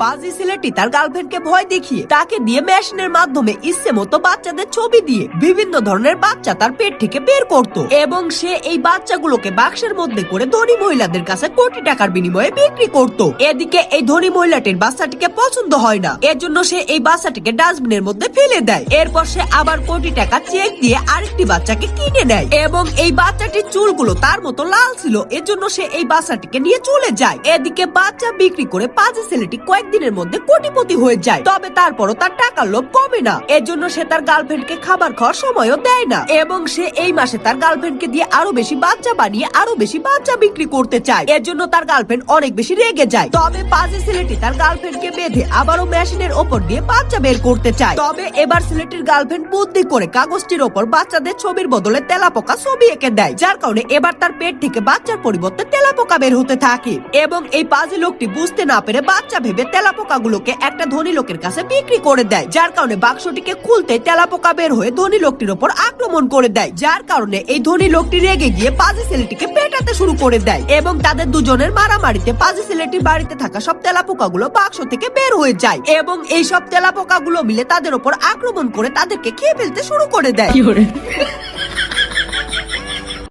পাজি ছেলেটি তার গার্লফ্রেন্ডকে ভয় দেখিয়ে তাকে দিয়ে মেশিনের মাধ্যমে ইচ্ছে মতো বাচ্চাদের ছবি দিয়ে বিভিন্ন ধরনের বাচ্চা তার পেট থেকে বের করত এবং সে এই বাচ্চাগুলোকে বাক্সের মধ্যে করে ধনী মহিলাদের কাছে কোটি টাকার বিনিময়ে বিক্রি করত। এদিকে এই ধনী মহিলাটির বাচ্চাটিকে পছন্দ হয় না, এর জন্য সে এই বাচ্চাটিকে ডাস্টবিনের মধ্যে ফেলে দেয়। এরপর সে আবার কোটি টাকা চেক দিয়ে আরেকটি বাচ্চাকে কিনে নেয় এবং এই বাচ্চাটির চুলগুলো তার মতো লাল ছিল, এর জন্য সে এই বাচ্চাটিকে নিয়ে চলে যায়। এদিকে বাচ্চা বিক্রি করে পাজি ছেলেটি কয়েকদিনের মধ্যে কোটিপতি হয়ে যায়। তবে তারপরও তার টাকার লোভ কমে না, এর জন্য সে তার গার্লফ্রেন্ডকে খাবার খাওয়ার সময়ও দেয় না এবং সে এই মাসে তার গার্লফ্রেন্ডকে দিয়ে আরো বেশি বাচ্চা বানিয়ে আরো বেশি বাচ্চা বিক্রি করতে চায়। এর জন্য তার গার্লফ্রেন্ড অনেক বেশি রেগে যায়। তবে পাজি ছেলেটি তার গার্লফ্রেন্ডকে বেঁধে আবারও মেশিনের ওপর দিয়ে বাচ্চা বের করতে চায়। তবে এবার ছেলেটির গার্লফ্রেন্ড বুদ্ধি করে কাগজটির ওপর বাচ্চাদের ছবির বদলে তেলাপোকা ছবি এঁকে দেয়, যার কারণে এবার তার পেট থেকে বাচ্চার পরিবর্তে তেলাপোকা বের হতে থাকে এবং এই পাজি লোকটি বুঝতে না পেরে বাচ্চা ভেবে তেলাপোকা গুলোকে একটা ধনী লোকের কাছে বিক্রি করে দেয়, যার কারণে বাক্সটিকে খুলতে তেলাপোকা বের হয়ে ধনী লোকটির ওপর আক্রমণ করে দেয়, যার কারণে এই ধনী লোকটি রেগে গিয়ে পাজি ছেলেটিকে পেটাতে শুরু করে দেয় এবং তাদের দুজনের মারামারিতে পাজি ছেলেটির বাড়িতে থাকা সব তেলাপোকা গুলো বাক্স থেকে বের হয়ে যায় এবং এই সব তেলাপোকা গুলো মিলে তাদের ওপর আক্রমণ করে তাদেরকে খেয়ে ফেলতে শুরু করে দেয়।